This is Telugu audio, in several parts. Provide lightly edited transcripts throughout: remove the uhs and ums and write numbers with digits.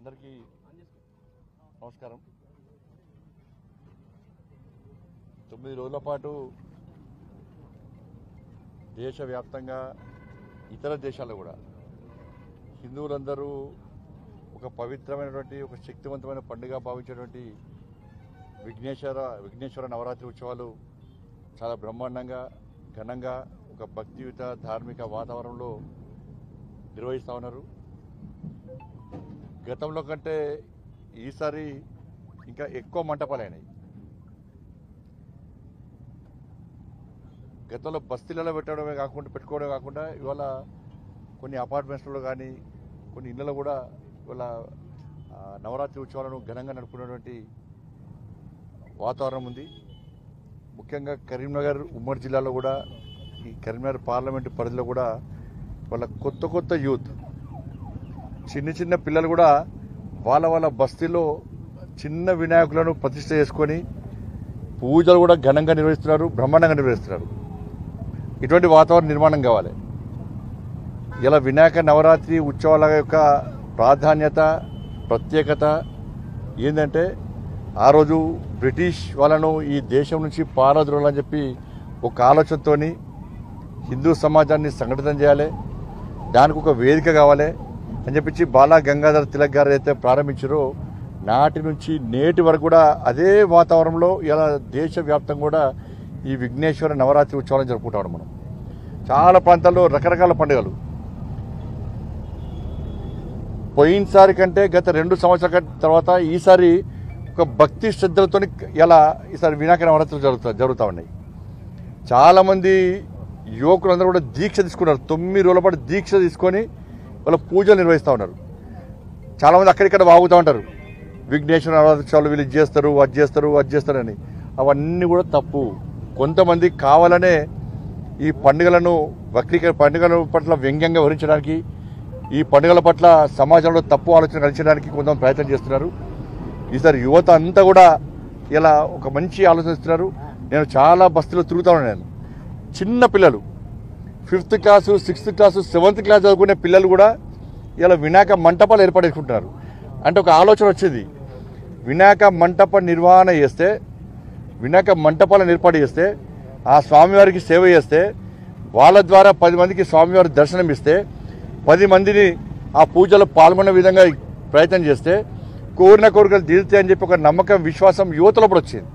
అందరికీ నమస్కారం. 9 రోజుల పాటు దేశవ్యాప్తంగా ఇతర దేశాల్లో కూడా హిందువులందరూ ఒక పవిత్రమైనటువంటి ఒక శక్తివంతమైన పండుగ భావించేటువంటి విఘ్నేశ్వర నవరాత్రి ఉత్సవాలు చాలా బ్రహ్మాండంగా ఘనంగా ఒక భక్తియుత ధార్మిక వాతావరణంలో నిర్వహిస్తూ ఉన్నారు. గతంలో కంటే ఈసారి ఇంకా ఎక్కువ మంటపాలైనాయి. గతంలో బస్తీలలో పెట్టుకోవడమే కాకుండా ఇవాళ కొన్ని అపార్ట్మెంట్స్లో కానీ కొన్ని ఇళ్లలో కూడా ఇవాళ నవరాత్రి ఉత్సవాలను ఘనంగా నడుపుకునేటువంటి వాతావరణం ఉంది. ముఖ్యంగా కరీంనగర్ ఉమ్మడి జిల్లాలో కూడా ఈ కరీంనగర్ పార్లమెంటు పరిధిలో కూడా వాళ్ళ కొత్త యూత్ చిన్న పిల్లలు కూడా వాళ్ళ బస్తీలో చిన్న వినాయకులను ప్రతిష్ఠ చేసుకొని పూజలు కూడా ఘనంగా నిర్వహిస్తున్నారు, బ్రహ్మాండంగా నిర్వహిస్తున్నారు. ఇటువంటి వాతావరణం నిర్మాణం కావాలి. ఇలా వినాయక నవరాత్రి ఉత్సవాల యొక్క ప్రాధాన్యత ప్రత్యేకత ఏంటంటే ఆ రోజు బ్రిటిష్ వాళ్ళను ఈ దేశం నుంచి పారద్రోలని చెప్పి ఒక ఆలోచనతో హిందూ సమాజాన్ని సంఘటితం చేయాలి, దానికి ఒక వేదిక కావాలి అని చెప్పించి బాలా గంగాధర్ తిలక్ గారు అయితే ప్రారంభించారో నాటి నుంచి నేటి వరకు కూడా అదే వాతావరణంలో ఇలా దేశవ్యాప్తంగా కూడా ఈ విఘ్నేశ్వర నవరాత్రి ఉత్సవాలను జరుపుకుంటాం. మనం చాలా ప్రాంతాల్లో రకరకాల పండుగలు పోయినసారి కంటే గత 2 సంవత్సరాల తర్వాత ఈసారి ఒక భక్తి శ్రద్ధలతో ఇలా ఈసారి వినాయక నవరాత్రులు జరుగుతూ ఉన్నాయి. చాలామంది యువకులందరూ కూడా దీక్ష తీసుకున్నారు. 9 రోజుల పాటు దీక్ష తీసుకొని వాళ్ళ పూజలు నిర్వహిస్తూ ఉన్నారు. చాలామంది అక్కడిక్కడ వాగుతూ ఉంటారు, విఘ్నేశ్వర నవరాత్రులు వీళ్ళు అది చేస్తారు అని. అవన్నీ కూడా తప్పు. కొంతమంది కావాలనే ఈ పండుగల పట్ల వ్యంగ్యంగా వివరించడానికి, ఈ పండుగల పట్ల సమాజంలో తప్పు ఆలోచన కలిగించడానికి కొంతమంది ప్రయత్నం చేస్తున్నారు. ఈసారి యువత అంతా కూడా ఇలా ఒక మంచి ఆలోచన ఇస్తున్నారు. నేను చాలా బస్తీలో తిరుగుతూ ఉన్నాను. చిన్న పిల్లలు 5th class 6th class 7th class చదువుకునే పిల్లలు కూడా ఇలా వినాయక మంటపాలు ఏర్పాటు చేసుకుంటున్నారు. అంటే ఒక ఆలోచన వచ్చేది, వినాయక మంటపాలను ఏర్పాటు చేస్తే ఆ స్వామివారికి సేవ చేస్తే వాళ్ళ ద్వారా 10 మందికి స్వామివారి దర్శనం ఇస్తే 10 మందిని ఆ పూజలో పాల్గొనే విధంగా ప్రయత్నం చేస్తే కోరిన కోరికలు తీరుతాయి అని చెప్పి ఒక నమ్మకం విశ్వాసం యువతలో కూడా వచ్చింది.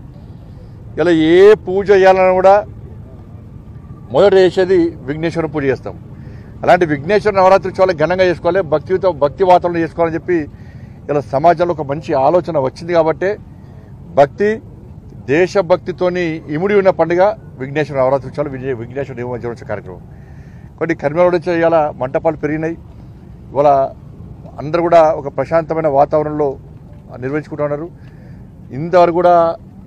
ఇలా ఏ పూజ చేయాలన్నా కూడా మొదట చేసేది విఘ్నేశ్వర పూజ చేస్తాం. అలాంటి విఘ్నేశ్వర నవరాత్రి ఉత్సవాలు ఘనంగా చేసుకోవాలి, భక్తి వాతావరణం చేసుకోవాలని చెప్పి ఇలా సమాజంలో ఒక మంచి ఆలోచన వచ్చింది. కాబట్టి దేశభక్తితోని ఇముడి ఉన్న పండుగ విఘ్నేశ్వర నవరాత్రి ఉత్సవాలు, విఘ్నేశ్వర నిమజ్జనోత్సవ కార్యక్రమం. కొన్ని కర్మలు ఇవాళ మంటపాలు పెరిగినాయి. ఇవాళ అందరూ కూడా ఒక ప్రశాంతమైన వాతావరణంలో నిర్వహించుకుంటున్నారు. ఇంతవరకు కూడా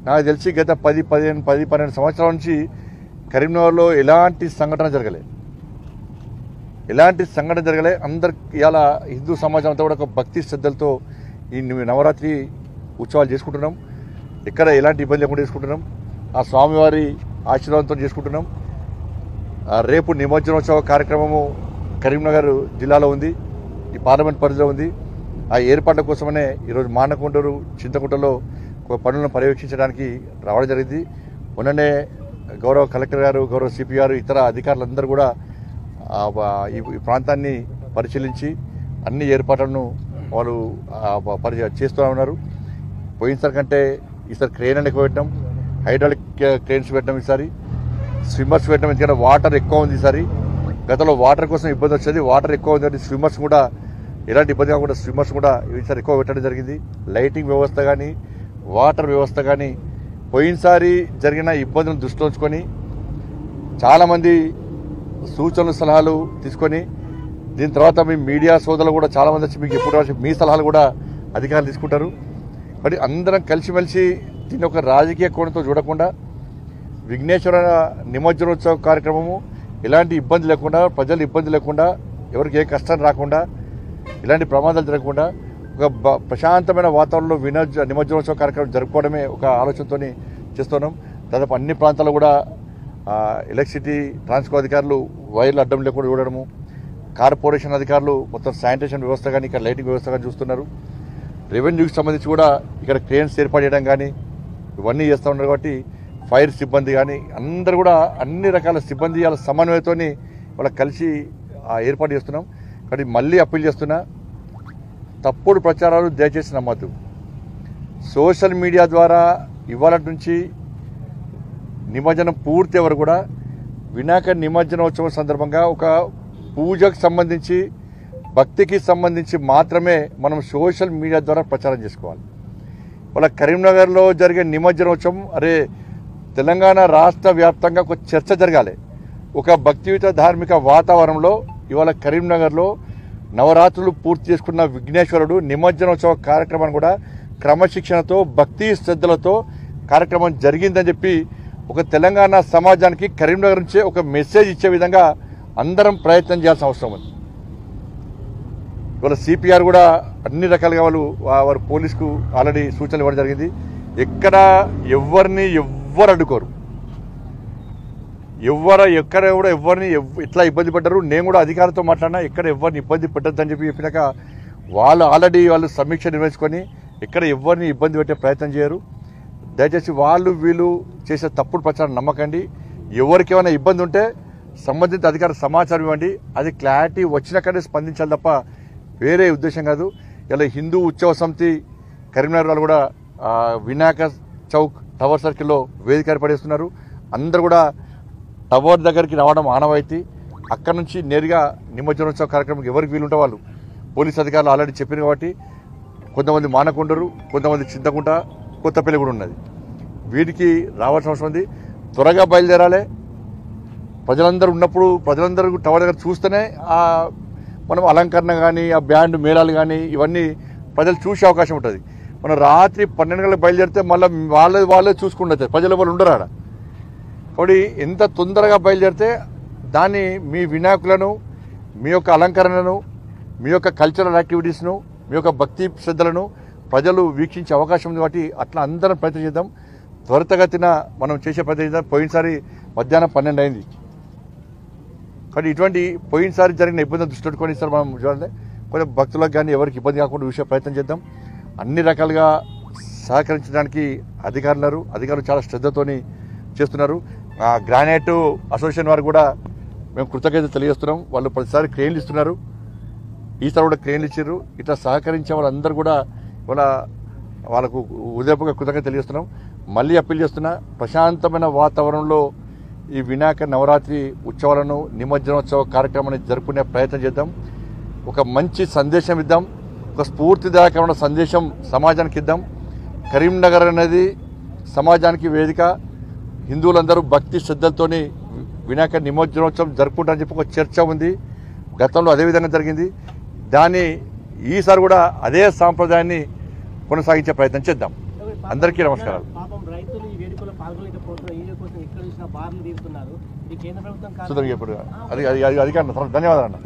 నాకు తెలిసి గత 10-12 సంవత్సరాల నుంచి కరీంనగర్లో ఎలాంటి సంఘటన జరగలే. అందరికి ఇవాళ హిందూ సమాజం అంతా కూడా ఒక భక్తి శ్రద్ధలతో ఈ నవరాత్రి ఉత్సవాలు చేసుకుంటున్నాం. ఎక్కడ ఎలాంటి ఇబ్బంది లేకుండా చేసుకుంటున్నాం. ఆ స్వామివారి ఆశీర్వాదంతో చేసుకుంటున్నాం. రేపు నిమజ్జనోత్సవ కార్యక్రమము కరీంనగర్ జిల్లాలో ఉంది, ఈ పార్లమెంట్ పరిధిలో ఉంది. ఆ ఏర్పాట్ల కోసమనే ఈరోజు మానకొండూరు చింతకుంటలో పనులను పర్యవేక్షించడానికి రావడం జరిగింది. మొన్ననే గౌరవ కలెక్టర్ గారు, గౌరవ సిపి గారు, ఇతర అధికారులందరూ కూడా ఈ ప్రాంతాన్ని పరిశీలించి అన్ని ఏర్పాట్లను వాళ్ళు చేస్తూ ఉన్నారు. పోయినసారి కంటే ఈసారి క్రెయిన్ ఎక్కువ పెట్టడం, హైడ్రాలిక్ క్రెయిన్స్ పెట్టడం, ఈసారి స్విమ్మర్స్ పెట్టడం. ఎందుకంటే వాటర్ ఎక్కువ ఉంది ఈసారి. గతంలో వాటర్ కోసం ఇబ్బంది వచ్చేది, వాటర్ ఎక్కువ ఉంది. స్విమ్మర్స్ కూడా ఎలాంటి ఇబ్బంది కాకుండా స్విమ్మర్స్ కూడా ఈసారి ఎక్కువ పెట్టడం జరిగింది. లైటింగ్ వ్యవస్థ కానీ వాటర్ వ్యవస్థ కానీ పోయినసారి జరిగిన ఇబ్బందులను దృష్టిలో ఉంచుకొని చాలామంది సూచనలు సలహాలు తీసుకొని దీని తర్వాత మీ మీడియా సోదరులు కూడా చాలామంది వచ్చి మీకు ఎప్పుడు మీ సలహాలు కూడా అధికారులు తీసుకుంటారు. మరి అందరం కలిసిమెలిసి దీన్ని ఒక రాజకీయ కోణంతో చూడకుండా విఘ్నేశ్వర నిమజ్జనోత్సవ కార్యక్రమము ఎలాంటి ఇబ్బంది లేకుండా, ప్రజలు ఇబ్బంది లేకుండా, ఎవరికి ఏ కష్టం రాకుండా, ఇలాంటి ప్రమాదాలు జరగకుండా ఒక ప్రశాంతమైన వాతావరణంలో నిమజ్జనోత్సవ కార్యక్రమం జరుపుకోవడమే ఒక ఆలోచనతో చేస్తున్నాం. దాదాపు అన్ని ప్రాంతాల్లో కూడా ఎలక్ట్రిసిటీ ట్రాన్స్కో అధికారులు వైర్లు అడ్డం లేకుండా చూడడము, కార్పొరేషన్ అధికారులు మొత్తం శానిటేషన్ వ్యవస్థ కానీ ఇక్కడ లైటింగ్ వ్యవస్థ కానీ చూస్తున్నారు. రెవెన్యూకి సంబంధించి కూడా ఇక్కడ క్రేన్స్ ఏర్పాటు చేయడం కానీ ఇవన్నీ చేస్తూ ఉన్నారు. కాబట్టి ఫైర్ సిబ్బంది కానీ అందరూ కూడా అన్ని రకాల సిబ్బంది వాళ్ళ సమన్వయంతో వాళ్ళకి కలిసి ఏర్పాటు చేస్తున్నాం. కాబట్టి మళ్ళీ అప్పీల్ చేస్తున్నా, తప్పుడు ప్రచారాలు దయచేసి నమ్మద్దు. సోషల్ మీడియా ద్వారా ఇవాళ నుంచి నిమజ్జనం పూర్తి వరకు కూడా వినాయక నిమజ్జనోత్సవం సందర్భంగా ఒక పూజకు సంబంధించి భక్తికి సంబంధించి మాత్రమే మనం సోషల్ మీడియా ద్వారా ప్రచారం చేసుకోవాలి. వాళ్ళ కరీంనగర్లో జరిగే నిమజ్జనోత్సవం తెలంగాణ రాష్ట్ర వ్యాప్తంగా ఒక చర్చ జరగాలి. ఒక భక్తియుత ధార్మిక వాతావరణంలో ఇవాళ కరీంనగర్లో నవరాత్రులు పూర్తి చేసుకున్న విఘ్నేశ్వరుడు నిమజ్జనోత్సవ కార్యక్రమాన్ని కూడా క్రమశిక్షణతో భక్తి శ్రద్ధలతో కార్యక్రమం జరిగిందని చెప్పి ఒక తెలంగాణ సమాజానికి కరీంనగర్ నుంచే ఒక మెసేజ్ ఇచ్చే విధంగా అందరం ప్రయత్నం చేయాల్సిన అవసరం ఉంది. ఇవాళ సిపిఆర్ కూడా అన్ని రకాలుగా వారు పోలీసుకు ఆల్రెడీ సూచనలు ఇవ్వడం జరిగింది. ఎక్కడ ఎవ్వరు అడ్డుకోరు, ఎక్కడ కూడా ఎవరిని ఎట్లా ఇబ్బంది పడ్డారు. నేను కూడా అధికారులతో మాట్లాడినా ఎక్కడ ఎవరిని ఇబ్బంది పెట్టద్దని చెప్పినాక వాళ్ళు ఆల్రెడీ సమీక్ష నిర్వహించుకొని ఎక్కడ ఎవరిని ఇబ్బంది పెట్టే ప్రయత్నం చేయరు. దయచేసి వీళ్ళు చేసే తప్పుడు ప్రచారం నమ్మకండి. ఎవరికి ఏమైనా ఇబ్బంది ఉంటే సంబంధిత అధికార సమాచారం ఇవ్వండి. అది క్లారిటీ వచ్చినాకనే స్పందించాలి తప్ప వేరే ఉద్దేశం కాదు. ఇలా హిందూ ఉత్సవ సమితి కరీంనగర్ వాళ్ళు కూడా వినాయక చౌక్ టవర్ సర్కిల్లో వేదిక ఏర్పడేస్తున్నారు. అందరూ కూడా టవర్ దగ్గరికి రావడం ఆనవాయితీ. అక్కడి నుంచి నేరుగా నిమజ్జనోత్సవ కార్యక్రమం ఎవరికి వీలుంటే వాళ్ళు పోలీస్ అధికారులు ఆల్రెడీ చెప్పారు. కాబట్టి కొంతమంది మానకొండరు, కొంతమంది చింతకుంట, కొత్తపల్లి కూడా ఉన్నది. వీటికి రావాల్సిన అవసరం ఉంది. త్వరగా బయలుదేరాలి. ప్రజలందరూ ఉన్నప్పుడు ప్రజలందరూ టవర్ దగ్గర చూస్తేనే మనం అలంకరణ కానీ ఆ బ్యాండ్ మేళాలు కానీ ఇవన్నీ ప్రజలు చూసే అవకాశం ఉంటుంది. మనం రాత్రి 12 గంటలకు బయలుదేరితే మళ్ళీ వాళ్ళే చూసుకుంటారు, ప్రజల వాళ్ళు ఉండరు ఆడ. కాబట్టి ఎంత తొందరగా బయలుదేరితే దాన్ని మీ వినాయకులను, మీ యొక్క అలంకరణను, మీ యొక్క కల్చరల్ యాక్టివిటీస్ను, మీ యొక్క భక్తి శ్రద్ధలను ప్రజలు వీక్షించే అవకాశం ఉంది. కాబట్టి అట్లా అందరం ప్రయత్నం చేద్దాం. త్వరితగతిన మనం చేసే ప్రయత్నం చేద్దాం. పోయినసారి మధ్యాహ్నం 12 అయింది. కానీ ఇటువంటి పోయినసారి జరిగిన ఇబ్బందులు దృష్టి పెట్టుకొని ఇస్తారు మనం చూడాలి. కొంచెం భక్తులకు కానీ ఎవరికి ఇబ్బంది కాకుండా చూసే ప్రయత్నం చేద్దాం. అన్ని రకాలుగా సహకరించడానికి అధికారులు చాలా శ్రద్ధతోని చేస్తున్నారు. గ్రానైట్ అసోసియేషన్ వారు కూడా మేము కృతజ్ఞత తెలియజేస్తున్నాం. వాళ్ళు ప్రతిసారి క్రెయిన్లు ఇస్తున్నారు. ఈసారి కూడా క్రెయిన్లు ఇచ్చారు. ఇట్లా సహకరించే వాళ్ళందరూ కూడా వాళ్ళకు ఉదయపుగా కృతజ్ఞత తెలియజేస్తున్నాం. మళ్ళీ అప్పీల్ చేస్తున్నా, ప్రశాంతమైన వాతావరణంలో ఈ వినాయక నవరాత్రి ఉత్సవాలను నిమజ్జనోత్సవ కార్యక్రమాన్ని జరుపుకునే ప్రయత్నం చేద్దాం. ఒక మంచి సందేశం ఇద్దాం. ఒక స్ఫూర్తిదాయకమైన సందేశం సమాజానికి ఇద్దాం. కరీంనగర్ అనేది సమాజానికి వేదిక. హిందువులందరూ భక్తి శ్రద్ధలతోని వినాయక నిమజ్జనోత్సవం జరుపుకుంటారని చెప్పి ఒక చర్చ ఉంది. గతంలో అదే విధంగా జరిగింది. దాన్ని ఈసారి కూడా అదే సాంప్రదాయాన్ని కొనసాగించే ప్రయత్నం చేద్దాం. అందరికీ నమస్కారాలు. ధన్యవాదాలు అన్న.